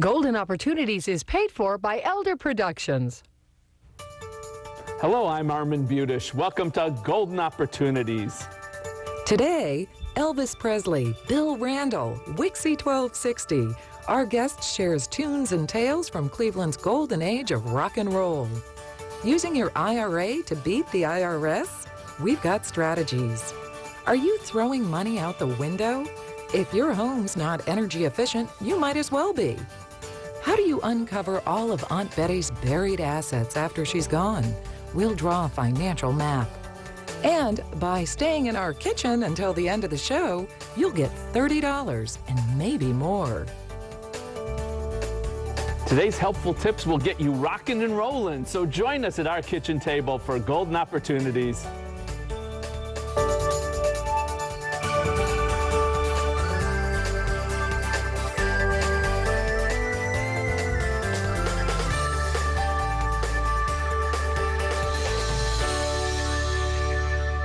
Golden Opportunities is paid for by Elder Productions. Hello, I'm Armin Budish. Welcome to Golden Opportunities. Today, Elvis Presley, Bill Randle, WKYC 1260. Our guest shares tunes and tales from Cleveland's golden age of rock and roll. Using your IRA to beat the IRS? We've got strategies. Are you throwing money out the window? If your home's not energy efficient, you might as well be. How do you uncover all of Aunt Betty's buried assets after she's gone? We'll draw a financial map. And by staying in our kitchen until the end of the show, you'll get $30 and maybe more. Today's helpful tips will get you rocking and rolling, so join us at our kitchen table for Golden Opportunities.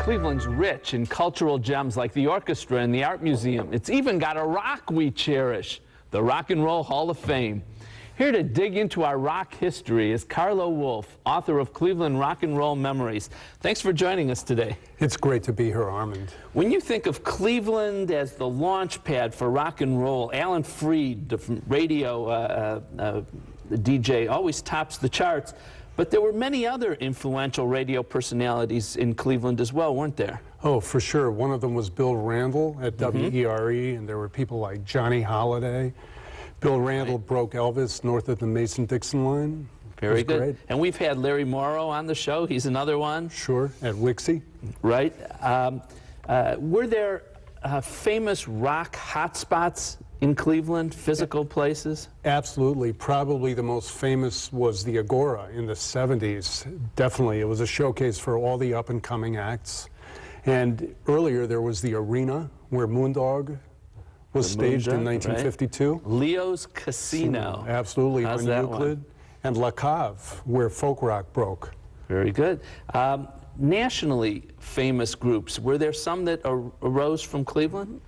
Cleveland's rich in cultural gems like the orchestra and the art museum. It's even got a rock we cherish, the Rock and Roll Hall of Fame. Here to dig into our rock history is Carlo Wolff, author of Cleveland Rock and Roll Memories. Thanks for joining us today. It's great to be here, Armand. When you think of Cleveland as the launch pad for rock and roll, Alan Freed, the radio the DJ, always tops the charts. But there were many other influential radio personalities in Cleveland as well, weren't there? Oh, for sure. One of them was Bill Randle at WKYC, and there were people like Johnny Holiday. Bill Randle broke Elvis north of the Mason-Dixon line. Very good. Great. And we've had Larry Morrow on the show. He's another one. Sure, at WKYC. Right. Were there famous rock hotspots in Cleveland, physical places? Absolutely. Probably the most famous was the Agora in the 70s. Definitely. It was a showcase for all the up-and-coming acts. And earlier there was the Arena, where Moondog was staged in 1952. Right. Leo's Casino. Absolutely. How's on that Euclid. one? And La Cave, where folk rock broke. Very good. Nationally famous groups, were there some that arose from Cleveland?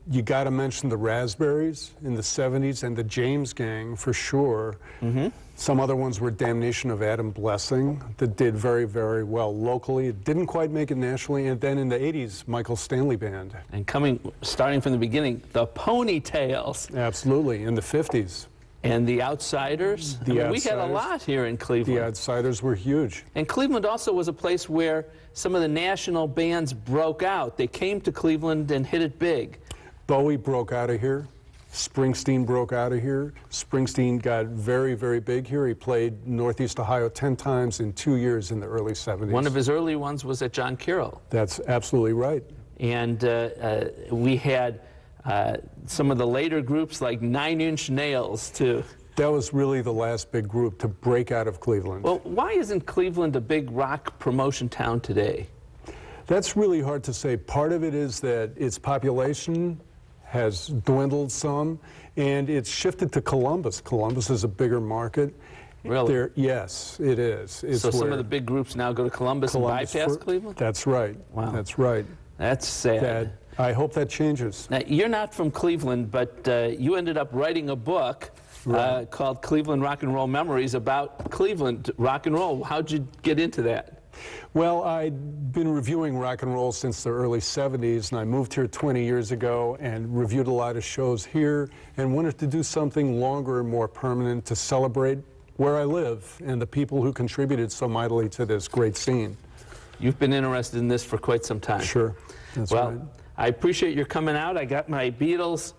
You got to mention the Raspberries in the 70s and the James Gang for sure. Some other ones were Damnation of Adam Blessing that did very, very well locally. It didn't quite make it nationally. And then in the 80s, Michael Stanley Band. And starting from the beginning, the Ponytails. Absolutely, in the 50s. And the Outsiders. We had a lot here in Cleveland. The Outsiders were huge. And Cleveland also was a place where some of the national bands broke out. They came to Cleveland and hit it big. Bowie broke out of here. Springsteen broke out of here. Springsteen got very, very big here. He played Northeast Ohio 10 times in 2 years in the early 70s. One of his early ones was at John Carroll. That's absolutely right. And we had some of the later groups like 9 Inch Nails, too. That was really the last big group to break out of Cleveland. Well, why isn't Cleveland a big rock promotion town today? That's really hard to say. Part of it is that its population has dwindled some, and it's shifted to Columbus. Columbus is a bigger market. Really? Yes, it is. So some of the big groups now go to Columbus and bypass Cleveland? That's right. Wow. That's right. That's sad. I hope that changes. Now, you're not from Cleveland, but you ended up writing a book called Cleveland Rock and Roll Memories about Cleveland rock and roll. How'd you get into that? Well, I'd been reviewing rock and roll since the early 70s, and I moved here 20 years ago and reviewed a lot of shows here and wanted to do something longer and more permanent to celebrate where I live and the people who contributed so mightily to this great scene. You've been interested in this for quite some time. Sure, that's right. I appreciate your coming out. I got my Beatles,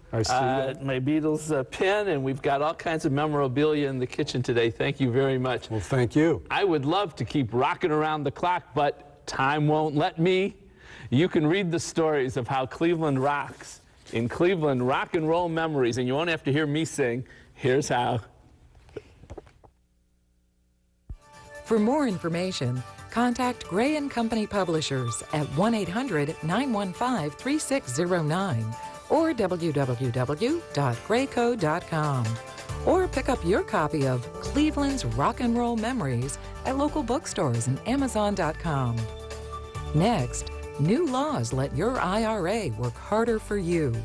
pin, and we've got all kinds of memorabilia in the kitchen today. Thank you very much. Well, thank you. I would love to keep rocking around the clock, but time won't let me. You can read the stories of how Cleveland rocks in Cleveland Rock and Roll Memories, and you won't have to hear me sing. Here's how. For more information, contact Gray & Company Publishers at 1-800-915-3609 or www.grayco.com. Or pick up your copy of Cleveland's Rock and Roll Memories at local bookstores and Amazon.com. Next, new laws let your IRA work harder for you.